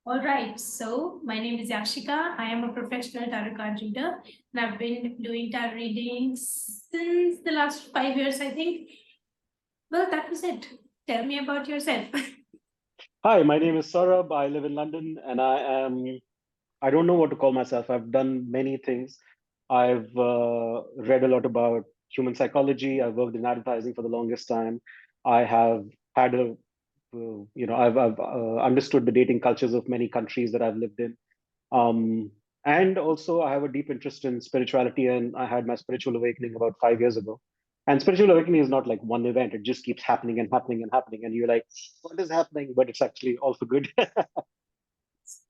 All right, so my name is Yashika. I am a professional tarot card reader, and I've been doing tarot readings since the last 5 years, I think. Well, that was it. Tell me about yourself. Hi, my name is Saurabh. I live in London and I don't know what to call myself. I've done many things. I've read a lot about human psychology. I've worked in advertising for the longest time. I have had I've understood the dating cultures of many countries that I've lived in. Um, and also, I have a deep interest in spirituality, and I had my spiritual awakening about 5 years ago. And spiritual awakening is not like one event; it just keeps happening and happening and happening, and you're like, "What is happening?" But it's actually all for good.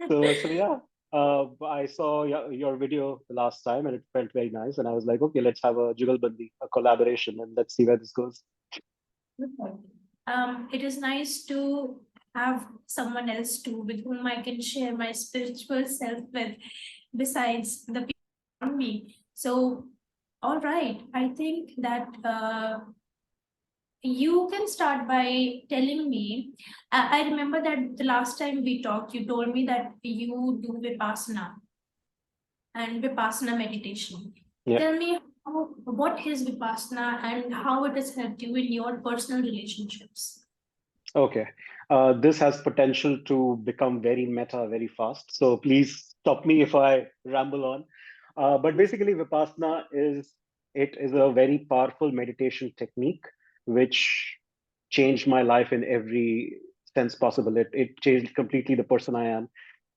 So yeah, I saw your video the last time, and it felt very nice. And I was like, okay, let's have a jugalbandi, a collaboration, and let's see where this goes. It is nice to have someone else too with whom I can share my spiritual self with, besides the people around me. So, all right, I think that you can start by telling me. I remember that the last time we talked, you told me that you do Vipassana and Vipassana meditation. Yeah. Tell me what is Vipassana and how it has helped you in your personal relationships. Okay. This has potential to become very meta very fast. So please stop me if I ramble on. But basically, Vipassana is a very powerful meditation technique which changed my life in every sense possible. It changed completely the person I am.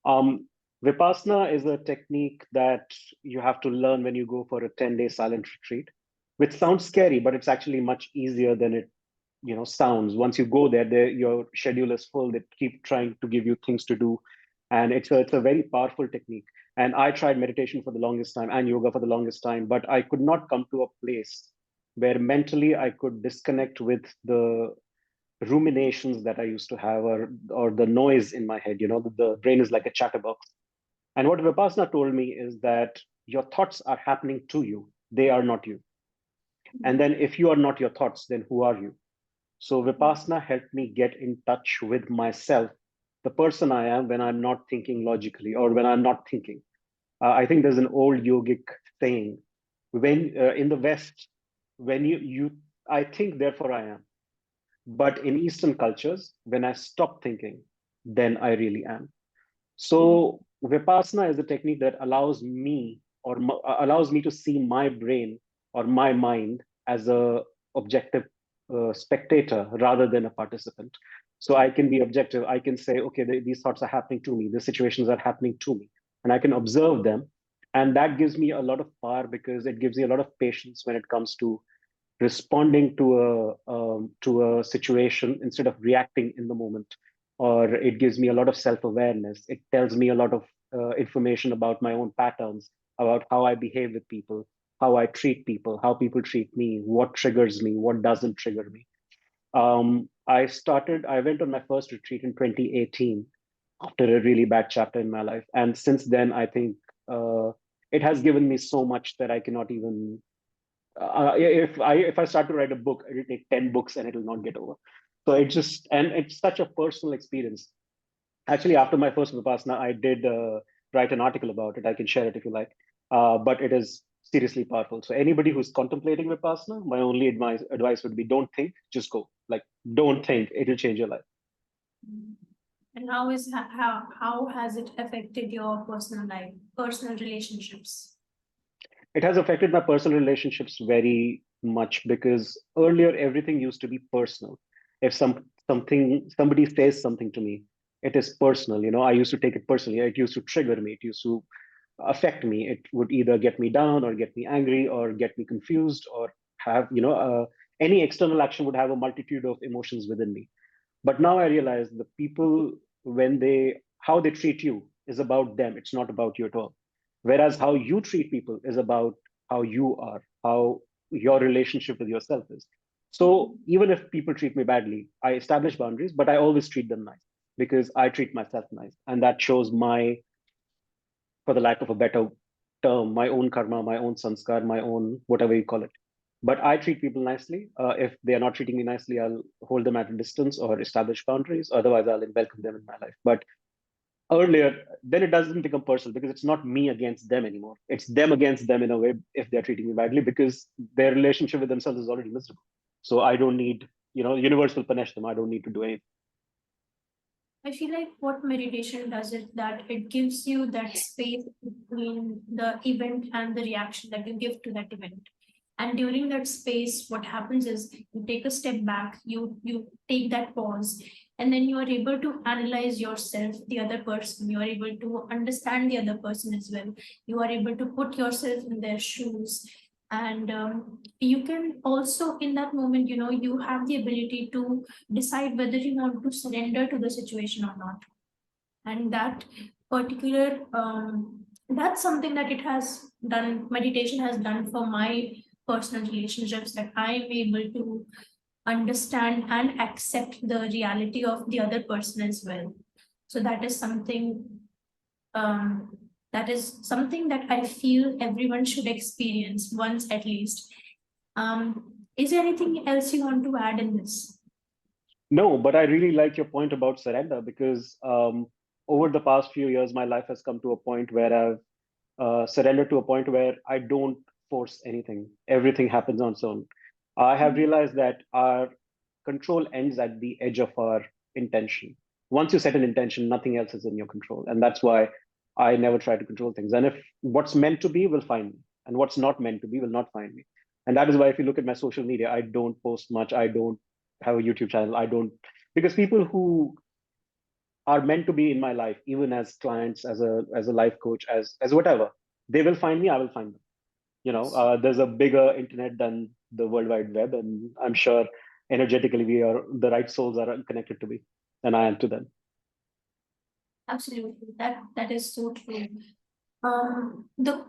Um, Vipassana is a technique that you have to learn when you go for a 10-day silent retreat, which sounds scary, but it's actually much easier than it sounds. Once you go there, your schedule is full. They keep trying to give you things to do, and it's a very powerful technique. And I tried meditation for the longest time and yoga for the longest time, but I could not come to a place where mentally I could disconnect with the ruminations that I used to have, or the noise in my head. The brain is like a chatterbox. And what Vipassana told me is that your thoughts are happening to you; they are not you. And then if you are not your thoughts, then who are you? So Vipassana helped me get in touch with myself, the person I am when I'm not thinking logically or when I'm not thinking. I think there's an old yogic saying, when in the West, when I think, therefore I am. But in Eastern cultures, when I stop thinking, then I really am. So Vipassana is a technique that allows me to see my brain or my mind as a objective spectator rather than a participant. So I can be objective. I can say, okay, these thoughts are happening to me. The situations are happening to me, and I can observe them. And that gives me a lot of power because it gives me a lot of patience when it comes to responding to a situation instead of reacting in the moment. Or it gives me a lot of self-awareness. It tells me a lot of information about my own patterns, about how I behave with people, how I treat people, how people treat me, what triggers me, what doesn't trigger me. I went on my first retreat in 2018 after a really bad chapter in my life. And since then, I think it has given me so much that I cannot even if I start to write a book, it'll take 10 books and it'll not get over. So it's such a personal experience. Actually, after my first Vipassana, I did write an article about it. I can share it if you like. But it is seriously powerful. So anybody who's contemplating Vipassana, my only advice would be don't think, just go. Like, don't think, it'll change your life. And how has it affected your personal life, personal relationships? It has affected my personal relationships very much because earlier everything used to be personal. If somebody says something to me, it is personal. I used to take it personally. It used to trigger me. It used to affect me. It would either get me down or get me angry or get me confused or have any external action would have a multitude of emotions within me. But now I realize the people, when they how they treat you is about them. It's not about you at all. Whereas how you treat people is about how you are, how your relationship with yourself is. So even if people treat me badly, I establish boundaries, but I always treat them nice because I treat myself nice. And that shows my, for the lack of a better term, my own karma, my own sanskar, my own whatever you call it. But I treat people nicely. If they are not treating me nicely, I'll hold them at a distance or establish boundaries. Otherwise, I'll welcome them in my life. But earlier, then it doesn't become personal because it's not me against them anymore. It's them against them in a way if they're treating me badly because their relationship with themselves is already miserable. So I don't need, universe will punish them. I don't need to do anything. I feel like what meditation does is that it gives you that space between the event and the reaction that you give to that event. And during that space, what happens is you take a step back, you take that pause, and then you are able to analyze yourself, the other person. You are able to understand the other person as well. You are able to put yourself in their shoes, and you can also in that moment, you have the ability to decide whether you want to surrender to the situation or not. And that particular that's something that it has done meditation has done for my personal relationships, that I'm able to understand and accept the reality of the other person as well. So um, that is something that I feel everyone should experience once at least. Is there anything else you want to add in this? No, but I really like your point about surrender because over the past few years, my life has come to a point where I've surrendered to a point where I don't force anything. Everything happens on its own. I have realized that our control ends at the edge of our intention. Once you set an intention, nothing else is in your control. And that's why I never try to control things. And if what's meant to be will find me, and what's not meant to be will not find me. And that is why if you look at my social media, I don't post much. I don't have a YouTube channel. I don't, because people who are meant to be in my life, even as clients, as a life coach, as whatever, they will find me. I will find them. There's a bigger internet than the World Wide Web, and I'm sure energetically we are the right souls are connected to me, and I am to them. Absolutely, that is so true. The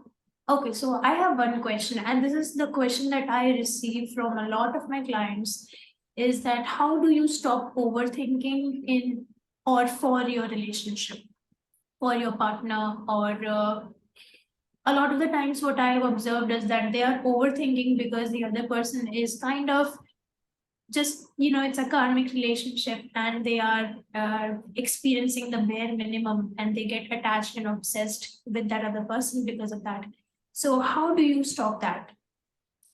Okay, so I have one question, and this is the question that I receive from a lot of my clients, is that how do you stop overthinking in or for your relationship, for your partner, or a lot of the times what I have observed is that they are overthinking because the other person is kind of just, it's a karmic relationship, and they are experiencing the bare minimum, and they get attached and obsessed with that other person because of that. So how do you stop that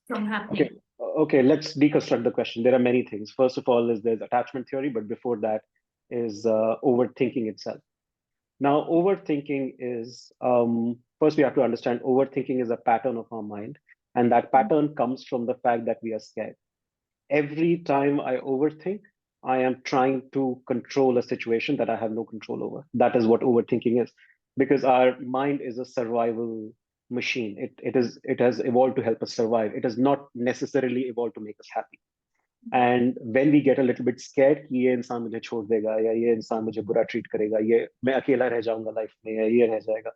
from Okay, happening? okay. Let's deconstruct the question. There are many things. First of all, there's attachment theory, but before that is overthinking itself. Now, overthinking is first we have to understand overthinking is a pattern of our mind, and that pattern comes from the fact that we are scared. Every time I overthink, I am trying to control a situation that I have no control over. That is what overthinking is, because our mind is a survival machine. It has evolved to help us survive. It has not necessarily evolved to make us happy. And when we get a little bit scared कि ये इंसान मुझे छोड़ देगा या ये इंसान मुझे बुरा ट्रीट करेगा, ये मैं अकेला रह जाऊंगा लाइफ में या ये रह जाएगा,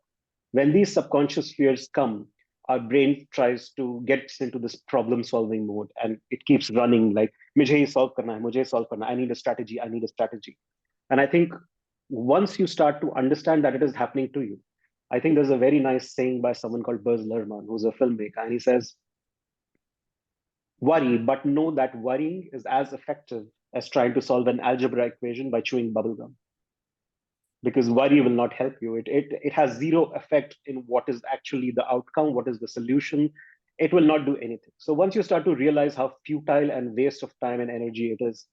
when these subconscious fears come, our brain tries to get into this problem solving mode, and it keeps running like मुझे ही solve करना है, मुझे solve करना है, I need a strategy, I need a strategy. And I think once you start to understand that it is happening to you, I think there's a very nice saying by someone called Buzz Lerman, who's a filmmaker, and he says, worry, but know that worrying is as effective as trying to solve an algebra equation by chewing bubblegum, because worry will not help you. It has zero effect in what is actually the outcome, what is the solution. It will not do anything. So once you start to realize how futile and waste of time and energy it is,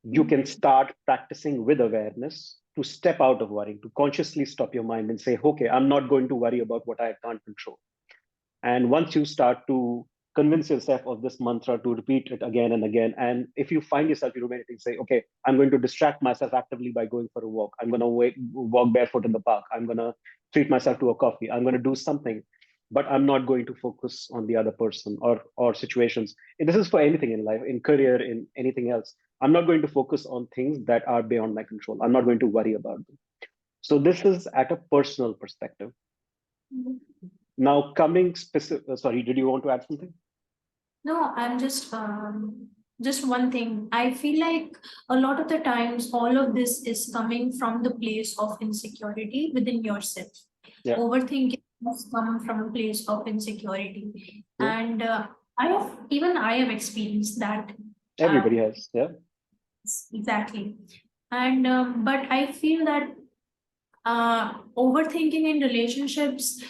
you can start practicing with awareness to step out of worrying, to consciously stop your mind and say, okay, I'm not going to worry about what I can't control. And once you start to convince yourself of this mantra, to repeat it again and again, and if you find yourself ruminating, say, okay, I'm going to distract myself actively by going for a walk. I'm going to walk barefoot in the park. I'm going to treat myself to a coffee. I'm going to do something, but I'm not going to focus on the other person or situations. And this is for anything in life, in career, in anything else. I'm not going to focus on things that are beyond my control. I'm not going to worry about them. So this is at a personal perspective. Now, coming specific, sorry, did you want to add something? No, I'm just one thing. I feel like a lot of the times all of this is coming from the place of insecurity within yourself. Yeah, Overthinking has come from a place of insecurity. yeah, And I have experienced that. everybody Um, has. Yeah, exactly. And but I feel that Overthinking in relationships,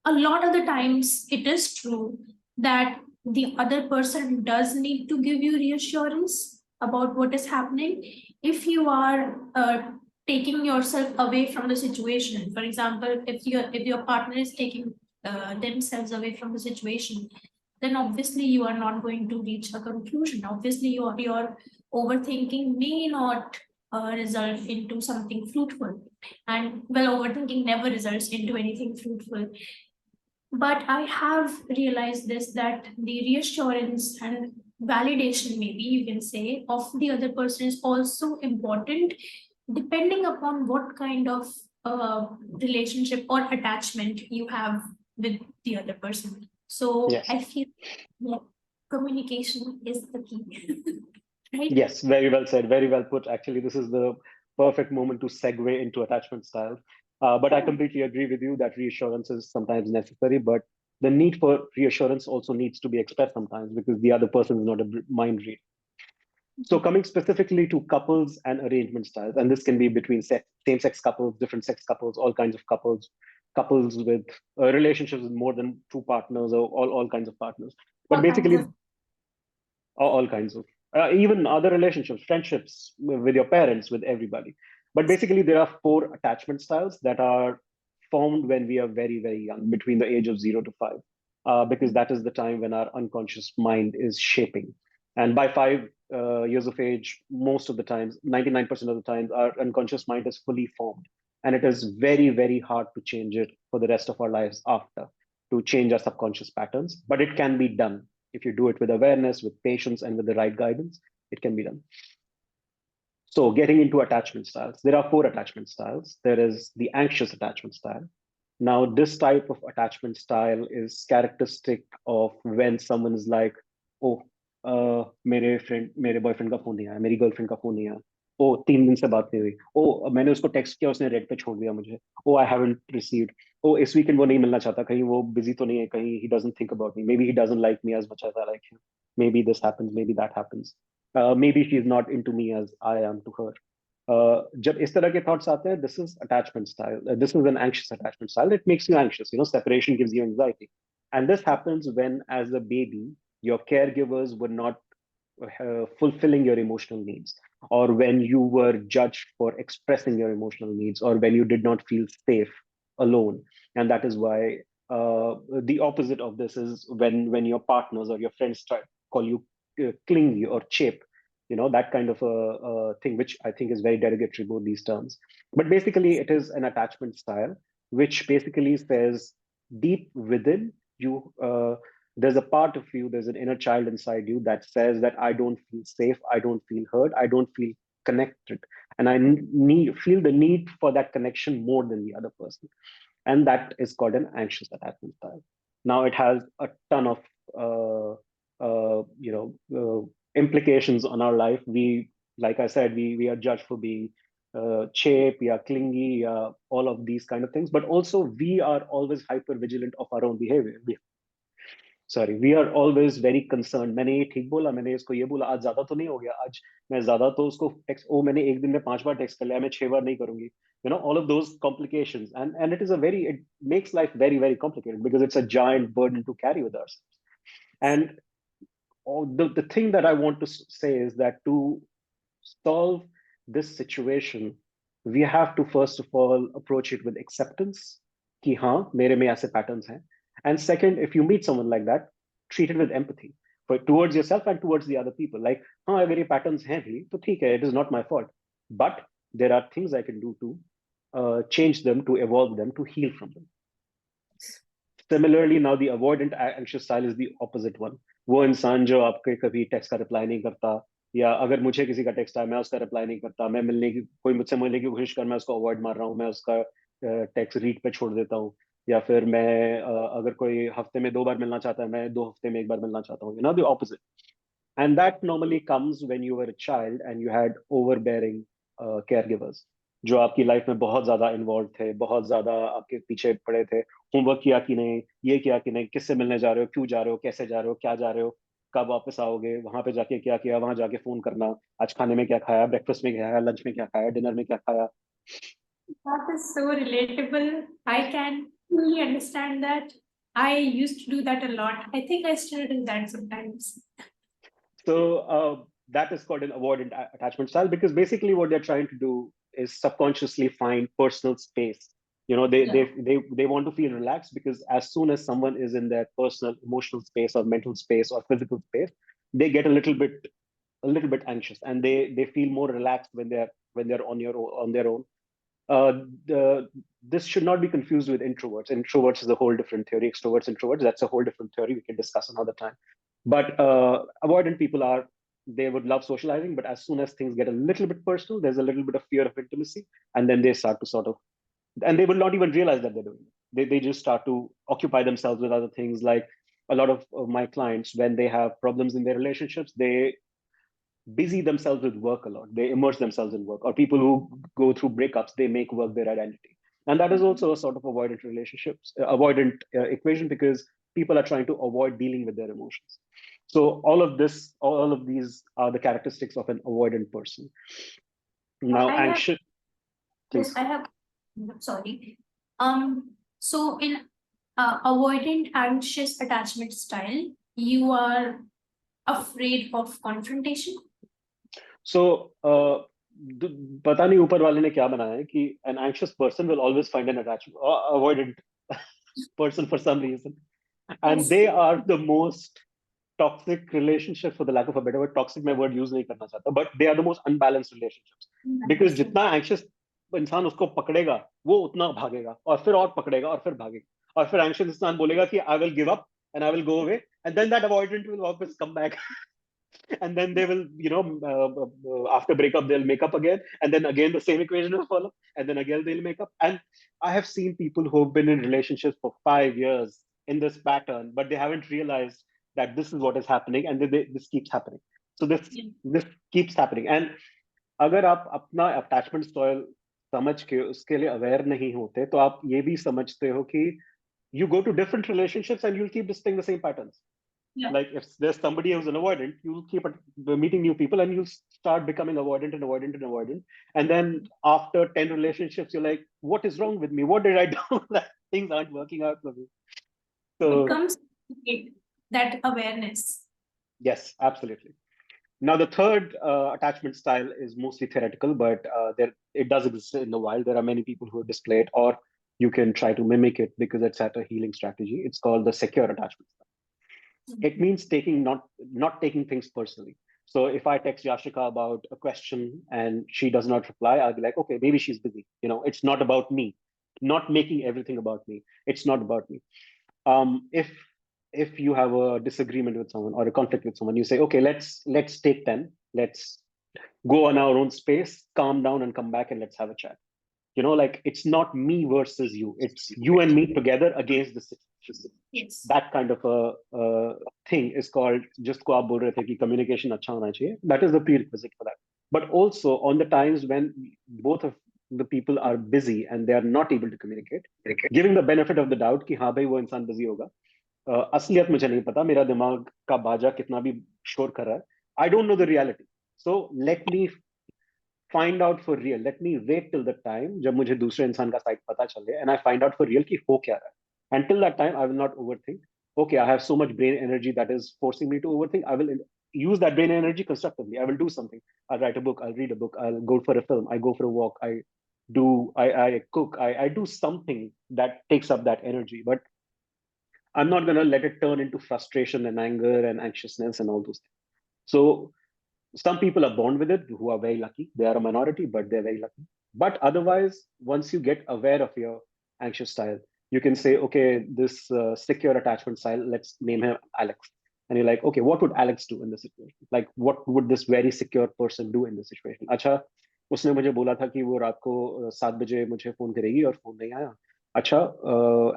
a lot of the times it is true that the other person does need to give you reassurance about what is happening. If you are taking yourself away from the situation, for example, if your partner is taking themselves away from the situation, then obviously you are not going to reach a conclusion. Obviously your overthinking may not result into something fruitful, and well, overthinking never results into anything fruitful. But I have realized this, that the reassurance and validation, maybe you can say, of the other person is also important, depending upon what kind of relationship or attachment you have with the other person. So Yes. I feel, yeah, communication is the key, right? Yes, very well said, very well put. Actually, this is the perfect moment to segue into attachment style. But I Oh, completely agree with you that reassurance is sometimes necessary, but the need for reassurance also needs to be expressed sometimes because the other person is not a mind reader. So, mhm. coming specifically to couples and arrangement styles, and this can be between same-sex couples, different sex couples, all kinds of couples, couples with relationships with more than two partners, or all kinds of partners. But All kinds of. basically, all kinds of even other relationships, friendships with your parents, with everybody. But basically there are four attachment styles that are formed when we are very young, between the age of 0 to 5, because that is the time when our unconscious mind is shaping. And by 5 years of age, most of the times, 99% of the times, our unconscious mind is fully formed, and it is very hard to change it for the rest of our lives after, to change our subconscious patterns. But it can be done if you do it with awareness, with patience, and with the right guidance. It can be done. So, getting into attachment styles, there are four attachment styles. There is the anxious attachment style. Now, this type of attachment style is characteristic of when someone is like, oh, मेरे boyfriend का phone नहीं आया, मेरी girlfriend का phone नहीं आया, ओ 3 दिन से बात नहीं हुई, ओ मैंने उसको टेक्स्ट किया, उसने रेड पे छोड़ दिया मुझे, ओ आई हैवंट रिसीव्ड, ओ इस वीकेंड वो नहीं मिलना चाहता, कहीं वो बिजी तो नहीं है, कहीं he doesn't think about me, maybe he doesn't like me as much as I like him, maybe this happens, maybe that happens, maybe she is not into me as I am to her. जब इस तरह के thoughts आते हैं, this is attachment style, this is an anxious attachment style. It makes you anxious, separation gives you anxiety. And this happens when, as a baby, your caregivers were not fulfilling your emotional needs, or when you were judged for expressing your emotional needs, or when you did not feel safe alone. And that is why the opposite of this is when your partners or your friends try call you clingy or chip, that kind of a thing, which I think is very derogatory, both these terms. But basically it is an attachment style which basically says, deep within you, there's a part of you, there's an inner child inside you that says that I don't feel safe, I don't feel heard, I don't feel connected, and I feel the need for that connection more than the other person. And that is called an anxious attachment style. Now it has a ton of uh, implications on our life. We, like I said, we are judged for being cheap, we are clingy, all of these kind of things. But also we are always hyper vigilant of our own behavior. Sorry, we are always very concern. मैंने ये ठीक बोला, मैंने इसको ये बोला, आज ज्यादा तो नहीं हो गया, आज मैं ज्यादा तो उसको टेक्स्ट, ओ मैंने एक दिन में 5 बार टेक्स्ट कर लिया, मैं 6 बार नहीं करूंगी. All of those complications, and it makes life very complicated because it's a giant burden to carry with ourselves. And the thing that I want to say is that to solve this situation, we have to first of all approach it with acceptance, कि हाँ मेरे में ऐसे patterns हैं. And second, if you meet someone like that, treat it with empathy for towards yourself and towards the other people. Like, हाँ अगर ये patterns हैं भी तो ठीक है, it is not my fault, but there are things I can do to change them, to evolve them, to heal from them. Similarly, now the avoidant anxious style is the opposite one. वो इंसान जो आपके कभी text का reply नहीं करता, या अगर मुझे किसी का टेक्स्ट आया मैं उसका रिप्लाई नहीं करता, मैं मिलने की, कोई मुझसे मिलने की कोशिश कर, मैं उसको अवॉइड मार रहा हूँ, मैं उसका टेक्स्ट रीड पे छोड़ देता हूँ, या फिर मैं अगर कोई हफ्ते में 2 बार मिलना चाहता है, मैं 2 हफ्ते में 1 बार मिलना चाहता हूँ, the opposite. And that normally comes when you were a child and you had overbearing caregivers, जो आपकी लाइफ में बहुत ज्यादा इन्वॉल्व थे, बहुत ज्यादा आपके पीछे पड़े थे, होमवर्क किया कि नहीं, ये किया कि नहीं, किससे मिलने जा रहे हो, क्यों जा रहे हो, कैसे जा रहे हो, क्या जा रहे हो, कब वापस आओगे, वहां पे जाके क्या किया, वहां जाके फोन करना, आज खाने में क्या खाया, ब्रेकफास्ट में क्या खाया, लंच में क्या खाया, डिनर में क्या खाया. That is so relatable. I can fully understand that. I used to do that a lot. I think I still do that sometimes. So that is called an avoidant attachment style, because basically what they're trying to do is subconsciously find personal space. You know, Yeah. they want to feel relaxed, because as soon as someone is in their personal emotional space or mental space or physical space, they get a little bit anxious, and they feel more relaxed when they're on their own. This should not be confused with introverts. Introverts is a whole different theory. Extroverts, introverts, that's a whole different theory we can discuss another time. But avoidant people are, they would love socializing, but as soon as things get a little bit personal, there's a little bit of fear of intimacy, and then they start to sort of, and they will not even realize that they're doing it. They just start to occupy themselves with other things. Like a lot of my clients, when they have problems in their relationships, they busy themselves with work a lot. They immerse themselves in work. Or people who go through breakups, they make work their identity. And that is also a sort of avoidant relationships, avoidant equation, because people are trying to avoid dealing with their emotions. So all of these are the characteristics of an avoidant person. Now, I have, anxious, yes, please. I have, sorry. So in avoidant anxious attachment style, you are afraid of confrontation. So पता नहीं ऊपर वाले ने क्या बनाया है कि an anxious person will always find an attachment avoidant person for some reason, and Yes. they are the most toxic relationship, for the lack of a better word. Toxic मैं word use नहीं करना चाहता, but they are the most unbalanced relationships, because जितना anxious इंसान उसको पकड़ेगा, वो उतना भागेगा, और फिर और पकड़ेगा, और फिर भागेगा, और फिर anxious इंसान बोलेगा कि I will give up and I will go away, and then that avoidant will always come back. And then they will, after breakup, they'll make up again, and then again the same equation will follow, and then again they'll make up. And I have seen people who've been in relationships for 5 years in this pattern, but they haven't realized that this is what is happening, and this keeps happening. So this keeps happening. And अगर आप अपना attachment style समझ के उसके लिए aware नहीं होते, तो आप ये भी समझते हो कि you go to different relationships and you'll keep displaying the same patterns. Yeah. Like if there's somebody who's an avoidant, you'll keep meeting new people, and you'll start becoming avoidant and avoidant and avoidant. And then after 10 relationships, you're like, what is wrong with me? What did I do that things aren't working out for me? It So comes with that awareness. yes, absolutely. Now the third attachment style is mostly theoretical, but there it does exist in the wild. There are many people who display it, or you can try to mimic it because it's at a healing strategy. It's called the secure attachment style. It means taking not taking things personally. So if I text Yashika about a question and she does not reply, I'll be like, okay, maybe she's busy. It's not about me. Not making everything about me. It's not about me. If you have a disagreement with someone or a conflict with someone, you say, okay, let's take 10. Let's go on our own space, calm down, and come back, and let's have a chat. Like it's not me versus you. It's you and me together against the situation. Yes. That kind of a thing is called, just को आप बोल रहे थे कि communication अच्छा होना चाहिए. That is the prerequisite for that. But also on the times when both of the people are busy and they are not able to communicate, giving the benefit of the doubt कि हाँ भाई वो इंसान busy होगा. असलियत मुझे नहीं पता, मेरा दिमाग का बाजा कितना भी शोर कर रहा है. I don't know the reality. So let me find out for real. Let me wait till the time जब मुझे दूसरे इंसान का साइड पता चले, and I find out for real कि हो क्या रहा है. Until that time, I will not overthink. Okay, I have so much brain energy that is forcing me to overthink. I will use that brain energy constructively. I will do something. I'll write a book. I'll read a book. I'll go for a film. I go for a walk. I cook. I do something that takes up that energy. But I'm not going to let it turn into frustration and anger and anxiousness and all those things. So some people are born with it who are very lucky. They are a minority, but they're very lucky. But otherwise, once you get aware of your anxious style, you can say, okay, this secure attachment style, let's name him Alex. And you're like, okay, what would Alex do in this situation? Like, what would this very secure person do in this situation? अच्छा, उसने मुझे बोला था कि वो रात को 7 बजे मुझे फोन करेगी और फोन नहीं आया. अच्छा,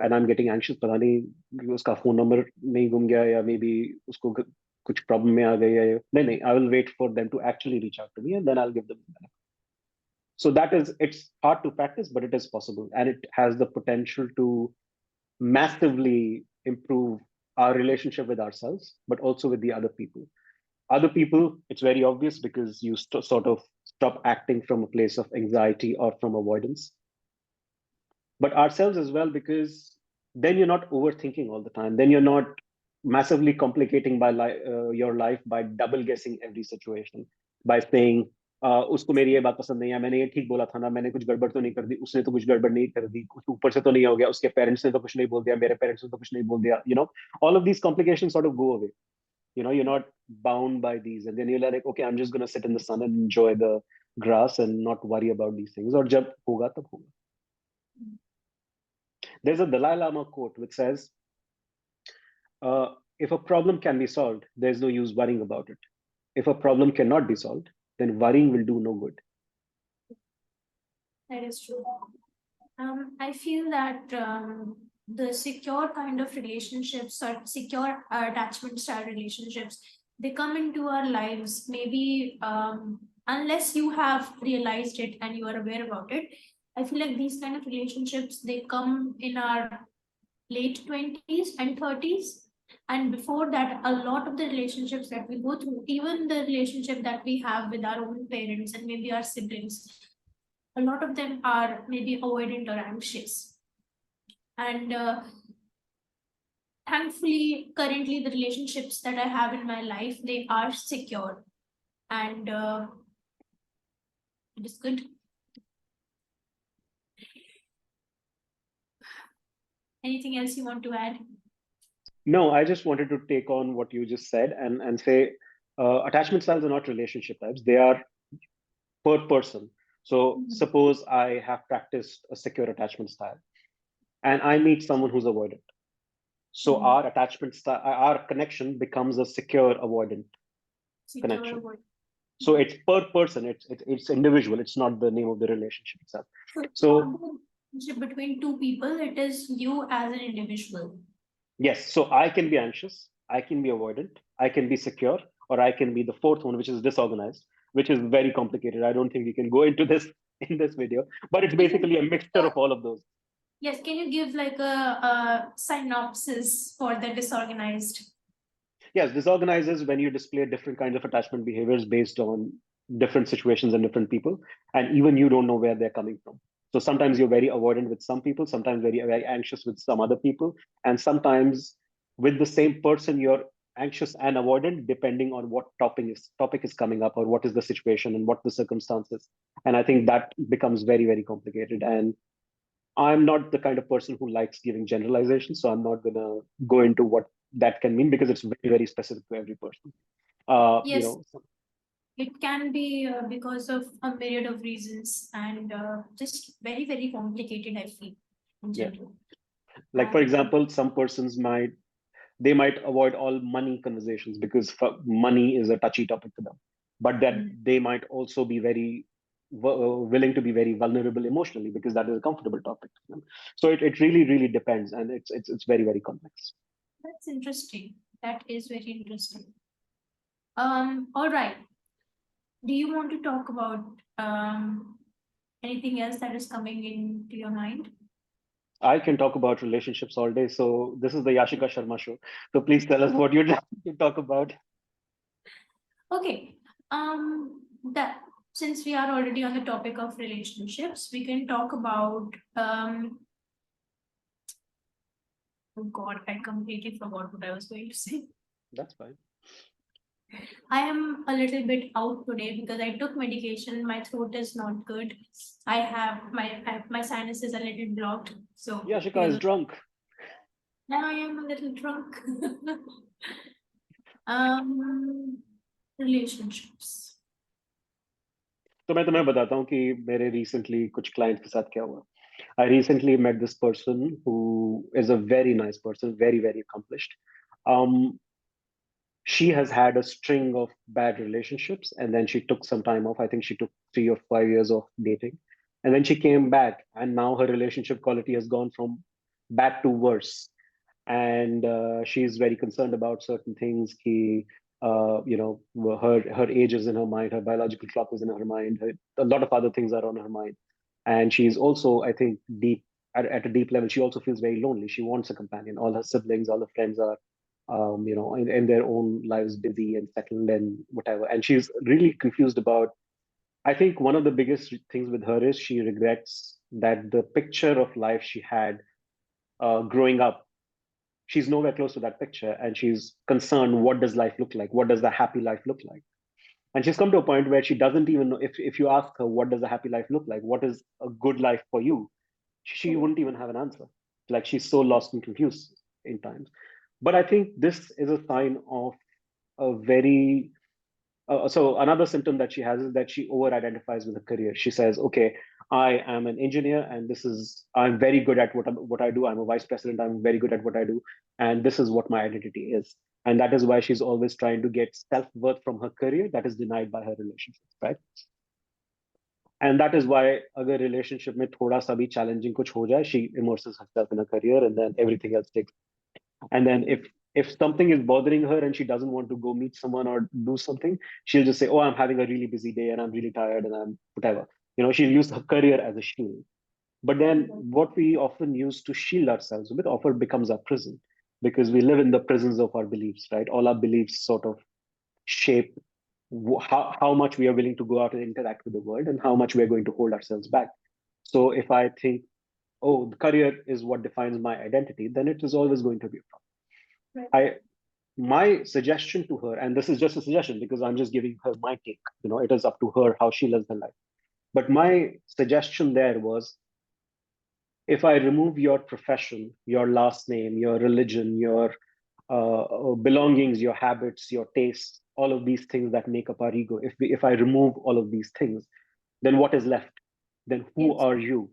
and I am getting anxious, पता नहीं उसका फोन नंबर नहीं गुम गया, या मे बी उसको कुछ प्रॉब्लम में आ गई है. नहीं नहीं, I will wait for them to actually reach out to me, and then I will give them. So that is, it's hard to practice, but it is possible, and it has the potential to massively improve our relationship with ourselves, but also with the other people. Other people, it's very obvious because you sort of stop acting from a place of anxiety or from avoidance, but ourselves as well, because then you're not overthinking all the time. Then you're not massively complicating your life by double guessing every situation, by saying उसको मेरी ये बात पसंद नहीं है, मैंने ये ठीक बोला था ना, मैंने कुछ गड़बड़ तो नहीं कर दी, उसने तो कुछ गड़बड़ नहीं कर दी, कुछ ऊपर से तो नहीं हो गया, उसके पेरेंट्स ने तो कुछ नहीं बोल दिया, मेरे पेरेंट्स ने तो कुछ नहीं बोल दिया, all of these complications sort of go away. You're not bound by these, and then you're like, okay, I'm just going to sit in the sun and enjoy the grass and not worry about these things. Or jab hoga tab hoga. There's a Dalai Lama quote which says, if a problem can be solved, there's no use worrying about it. If a problem cannot be solved, then worrying will do no good. That is true. I feel that the secure kind of relationships or secure attachment style relationships, they come into our lives maybe unless you have realized it and you are aware about it. I feel like these kind of relationships, they come in our late 20s and 30s. And before that, a lot of the relationships that we go through, even the relationship that we have with our own parents and maybe our siblings, a lot of them are maybe avoidant or anxious. And thankfully, currently, the relationships that I have in my life, they are secure. And it is good. Anything else you want to add? No, I just wanted to take on what you just said and say attachment styles are not relationship types. They are per person. So suppose I have practiced a secure attachment style and I meet someone who's avoidant. So our attachment style, our connection becomes a secure avoidant connection. So it's per person, it's individual. It's not the name of the relationship itself. So between two people, it is you as an individual. Yes. So I can be anxious, I can be avoidant, I can be secure, or I can be the fourth one, which is disorganized, which is very complicated. I don't think we can go into this in this video, but it's basically a mixture of all of those. Yes. Can you give like a synopsis for the disorganized? Yes, disorganized is when you display different kinds of attachment behaviors based on different situations and different people, and even you don't know where they're coming from. So sometimes you're very avoidant with some people, sometimes very anxious with some other people, and sometimes with the same person you're anxious and avoidant depending on what topic is coming up or what is the situation and what the circumstances. And I think that becomes very complicated. And I'm not the kind of person who likes giving generalizations, so I'm not gonna go into what that can mean because it's very specific to every person. Yes. It can be because of a myriad of reasons and just very complicated, I feel, in general. Like, for example, some persons might avoid all money conversations because money is a touchy topic to them, but that they might also be very willing to be very vulnerable emotionally because that is a comfortable topic to them. So it really depends, and it's very complex. That's interesting. That is very interesting. All right. Do you want to talk about anything else that is coming into your mind? I can talk about relationships all day. So this is the Yashika Sharma show. So please tell us what you'd like to talk about. Okay. That since we are already on the topic of relationships, we can talk about oh God, I completely forgot what I was going to say. That's fine. I am a little bit out today because I took medication. My throat is not good. I have my sinus is a little blocked. So Yashika is drunk. Now I am a little drunk. Relationships. तो मैं तुम्हें बताता हूँ कि मेरे recently कुछ clients के साथ क्या हुआ. I recently met this person who is a very nice person, very accomplished. She has had a string of bad relationships, and then she took some time off. I think she took 3 or 5 years of dating, and then she came back, and now her relationship quality has gone from bad to worse. And she's very concerned about certain things. Her age is in her mind, her biological clock is in her mind, a lot of other things are on her mind, and she's also, I think, deep at a deep level, she also feels very lonely. She wants a companion. All her siblings, all her friends are in their own lives busy and settled and whatever, and she's really confused about I think one of the biggest things with her is she regrets that the picture of life she had growing up, she's nowhere close to that picture, and she's concerned, what does life look like? What does the happy life look like? And she's come to a point where she doesn't even know, if you ask her, what does a happy life look like? What is a good life for you? She wouldn't even have an answer. Like, she's so lost and confused in times. But I think this is a sign of a very so another symptom that she has is that she over identifies with her career. She says, okay, I am an engineer, and I'm very good at what I do. I'm a vice president. I'm very good at what I do. And this is what my identity is. And that is why she's always trying to get self-worth from her career that is denied by her relationships, right? And that is why agar relationship mein thoda sa bhi challenging kuch ho jaye, she immerses herself in her career, and then everything else takes. And then if something is bothering her and she doesn't want to go meet someone or do something, she'll just say, oh, I'm having a really busy day and I'm really tired and I'm whatever. She'll use her career as a shield. But then what we often use to shield ourselves with often becomes our prison, because we live in the prisons of our beliefs, right? All our beliefs sort of shape how much we are willing to go out and interact with the world, and how much we are going to hold ourselves back. So if I think, oh, the career is what defines my identity, then it is always going to be a problem. Right. My suggestion to her, and this is just a suggestion because I'm just giving her my take, it is up to her how she lives her life. But my suggestion there was, if I remove your profession, your last name, your religion, your belongings, your habits, your tastes, all of these things that make up our ego, if I remove all of these things, then what is left? Then who are you?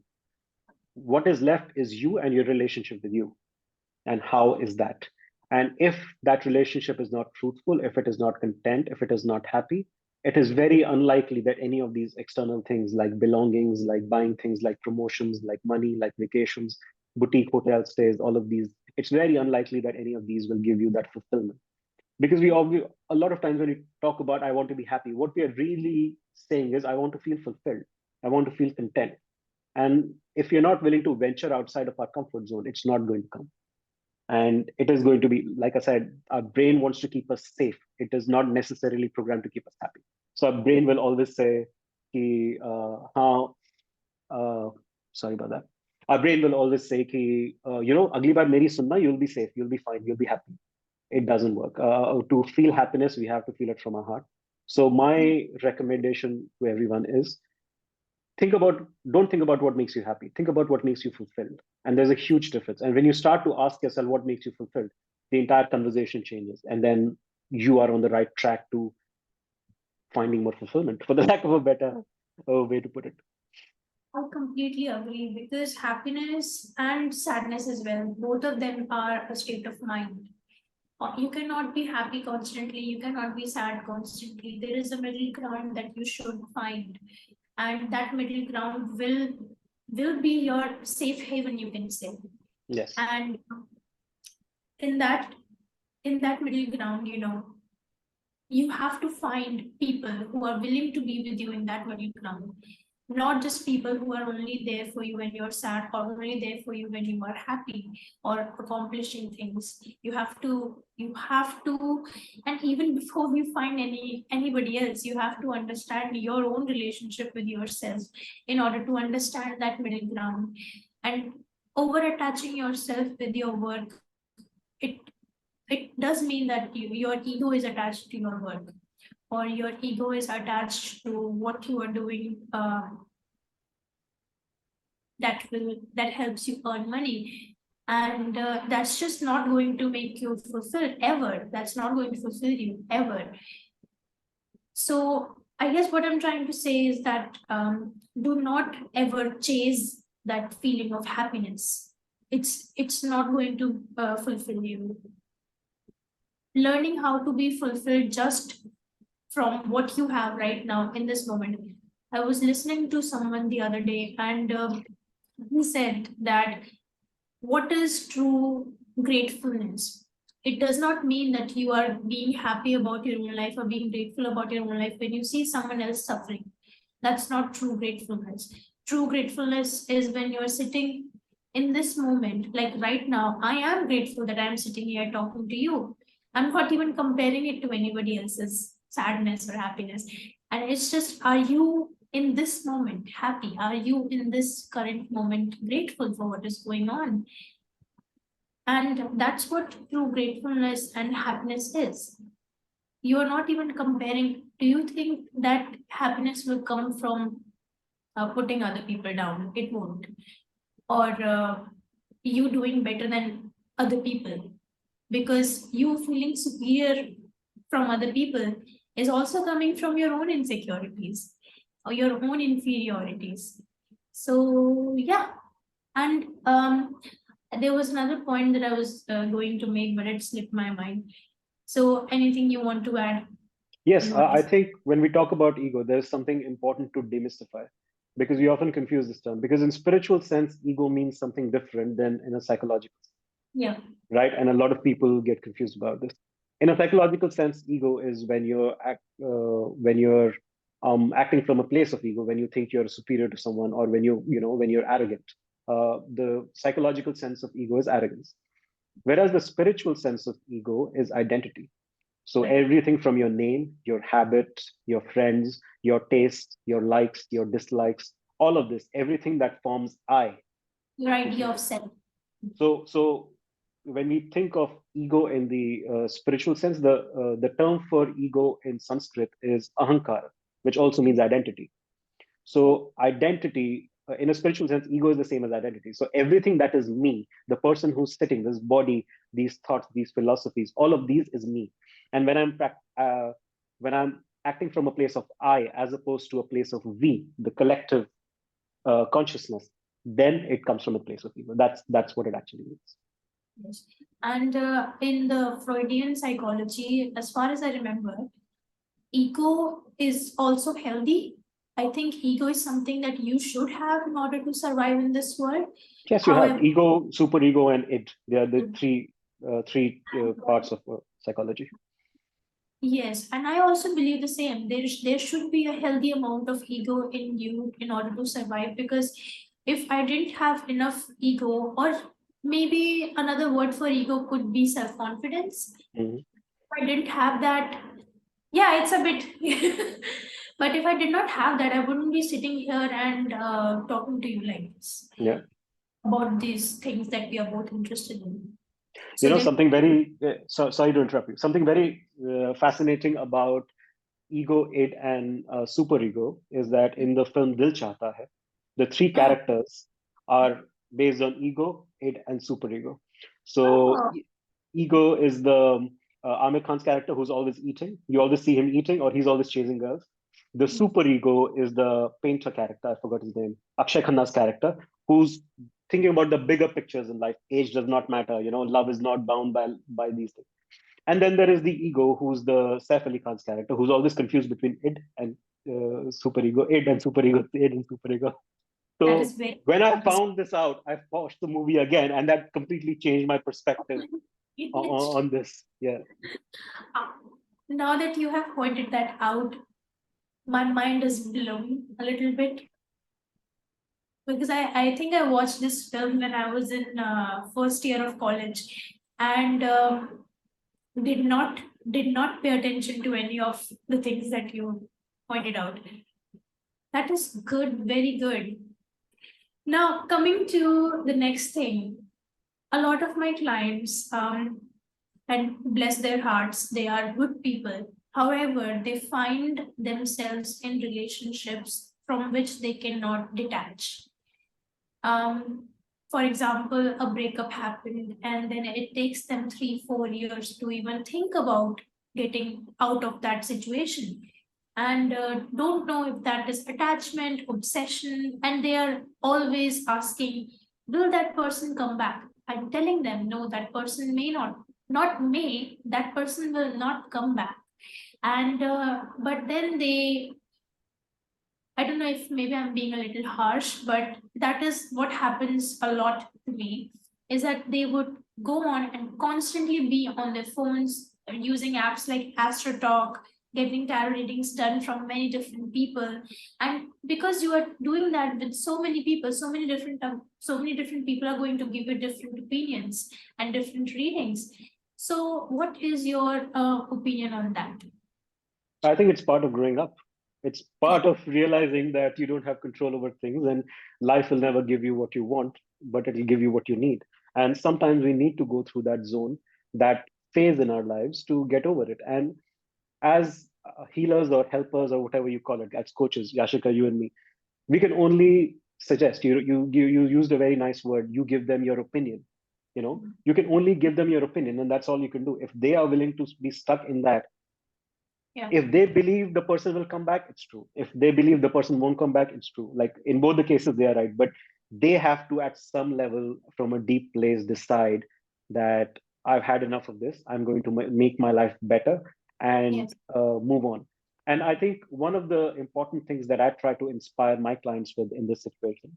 What is left is you and your relationship with you. And how is that? And if that relationship is not truthful, if it is not content, if it is not happy, it is very unlikely that any of these external things like belongings, like buying things like promotions, like money, like vacations, boutique hotel stays, all of these, it's very unlikely that any of these will give you that fulfillment. Because a lot of times when we talk about, I want to be happy, what we are really saying is, I want to feel fulfilled. I want to feel content. And if you're not willing to venture outside of our comfort zone, it's not going to come. And it is going to be, like I said, our brain wants to keep us safe. It is not necessarily programmed to keep us happy. So our brain will always say, sorry about that. Our brain will always say, agli baar meri sunna, you'll be safe, you'll be fine, you'll be happy. It doesn't work. To feel happiness, we have to feel it from our heart. So my recommendation to everyone is, don't think about what makes you happy. Think about what makes you fulfilled. And there's a huge difference. And when you start to ask yourself what makes you fulfilled, the entire conversation changes. And then you are on the right track to finding more fulfillment, for the lack of a better way to put it. I completely agree, because happiness and sadness as well, both of them are a state of mind. You cannot be happy constantly, you cannot be sad constantly. There is a middle ground that you should find, and that middle ground will be your safe haven, you can say. Yes. And in that middle ground, you have to find people who are willing to be with you in that middle ground. Not just people who are only there for you when you're sad, or only there for you when you are happy or accomplishing things. You have to, and even before you find anybody else, you have to understand your own relationship with yourself in order to understand that middle ground. And over attaching yourself with your work, it does mean that your ego is attached to your work, or your ego is attached to what you are doing, that helps you earn money. And that's just not going to make you fulfilled ever. That's not going to fulfill you ever. So I guess what I'm trying to say is that, do not ever chase that feeling of happiness. It's not going to fulfill you. Learning how to be fulfilled just from what you have right now in this moment. I was listening to someone the other day, and he said that what is true gratefulness? It does not mean that you are being happy about your own life or being grateful about your own life when you see someone else suffering. That's not true gratefulness. True gratefulness is when you're sitting in this moment, like right now. I am grateful that I'm sitting here talking to you. I'm not even comparing it to anybody else's sadness or happiness. And it's just, are you in this moment happy? Are you in this current moment grateful for what is going on? And that's what true gratefulness and happiness is. You are not even comparing. Do you think that happiness will come from putting other people down? It won't. Or you doing better than other people, because you feeling superior from other people is also coming from your own insecurities or your own inferiorities. So yeah, and there was another point that I was going to make, but it slipped my mind. So anything you want to add on Yes, what I is? think when we talk about ego, there's something important to demystify because we often confuse this term. Because in spiritual sense, ego means something different than in a psychological, Yeah, right? And a lot of people get confused about this. In a psychological sense, ego is when you're acting from a place of ego, when you think you're superior to someone, or when you're arrogant. The psychological sense of ego is arrogance, whereas the spiritual sense of ego is identity. So right. everything from your name, your habits, your friends, your tastes, your likes, your dislikes, all of this, everything that forms I. Your idea Okay. of self. So when we think of ego in the spiritual sense, the term for ego in Sanskrit is ahankara, which also means identity. So identity, in a spiritual sense, ego is the same as identity. So everything that is me, the person who's sitting, this body, these thoughts, these philosophies, all of these is me. And when I'm acting from a place of I as opposed to a place of we, the collective consciousness, then it comes from a place of ego. That's what it actually means. Yes. And in the Freudian psychology, as far as I remember, ego is also healthy. I think ego is something that you should have in order to survive in this world. Yes, you have However, ego, superego, and id. They are the three parts of psychology. yes, and I also believe the same. There should be a healthy amount of ego in you in order to survive. Because if I didn't have enough ego, or maybe another word for ego could be self-confidence. Mhm. If I didn't have that, yeah, it's a bit. But if I did not have that, I wouldn't be sitting here and talking to you like this Yeah. about these things that we are both interested in. You So know, there, something very, sorry to interrupt you, something very fascinating about ego, id, and superego is that in the film Dil Chahta Hai, the three oh, characters are based on ego, id, and superego. So, oh, ego is the Amir Khan's character who's always eating. You always see him eating, or he's always chasing girls. The superego is the painter character, I forgot his name, Akshay Khanna's character, who's thinking about the bigger pictures in life. Age does not matter, love is not bound by these things. And then there is the ego, who's the Saif Ali Khan's character, who's always confused between id and superego, id and superego, id and superego. that is So very when I interesting. found this out, I watched the movie again, and that completely changed my perspective on this. Yeah. Now that you have pointed that out, my mind is blown a little bit, because I think I watched this film when I was in first year of college, and did not did not pay attention to any of the things that you pointed out. That is good, very good. Now coming to the next thing, a lot of my clients, and bless their hearts, they are good people. However, they find themselves in relationships from which they cannot detach. Um, for example, a breakup happened, and then it takes them 3, 4 years to even think about getting out of that situation, and don't know if that is attachment, obsession, and they are always asking, will that person come back? I'm telling them, no, that person may not may, that person will not come back. And but then they, I don't know if maybe I'm being a little harsh, but that is what happens a lot to me, is that they would go on and constantly be on their phones using apps like AstroTalk, getting tarot readings done from many different people. And because you are doing that with so many people, so many different people are going to give you different opinions and different readings. So what is your opinion on that? I think it's part of growing up. It's part of realizing that you don't have control over things, and life will never give you what you want, but it'll give you what you need. And sometimes we need to go through that zone, that phase in our lives to get over it. And as healers or helpers or whatever you call it, as coaches, Yashika, you and me, we can only suggest. You used a very nice word. You give them your opinion. You can only give them your opinion, and that's all you can do. If they are willing to be stuck in that, Yeah. if they believe the person will come back, it's true. If they believe the person won't come back, it's true. Like in both the cases, they are right. But they have to, at some level, from a deep place, decide that I've had enough of this. I'm going to make my life better and Yes. move on. And I think one of the important things that I try to inspire my clients with in this situation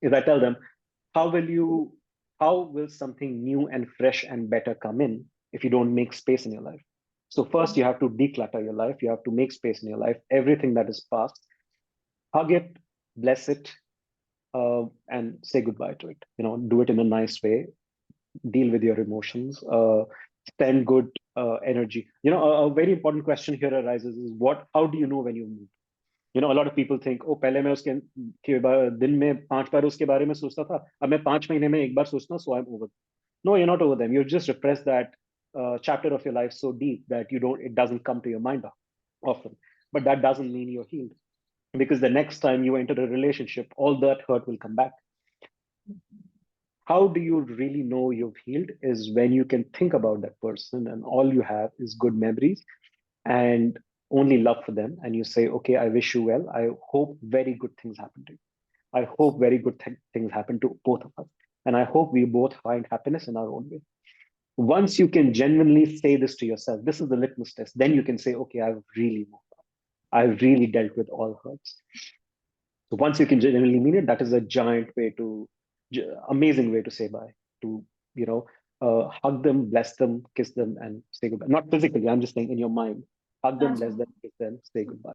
is I tell them, how will you, how will something new and fresh and better come in if you don't make space in your life? So first you have to declutter your life. You have to make space in your life. Everything that is past, hug it, bless it, and say goodbye to it. Do it in a nice way. Deal with your emotions. Spend good energy. A very important question here arises is what? How do you know when you move? A lot of people think, oh, पहले मैं दिन में 5 बार उसके बारे में सोचता था, अब मैं 5 महीने में एक बार सोचता हूँ, so I'm over. No, you're not over them. You've just repressed that chapter of your life so deep that it doesn't come to your mind often. But that doesn't mean you're healed, because the next time you enter a relationship, all that hurt will come back. How do you really know you've healed? Is when you can think about that person and all you have is good memories and only love for them. And you say, okay, I wish you well. I hope very good things happen to you. I hope very good things happen to both of us. And I hope we both find happiness in our own way. Once you can genuinely say this to yourself, this is the litmus test, then you can say, okay, I've really moved on. I've really dealt with all hurts. So once you can genuinely mean it, that is a giant way to, amazing way to say bye, to, hug them, bless them, kiss them, and say goodbye. Not physically, I'm just saying in your mind. Hug them, bless Gotcha. them, kiss them, say goodbye.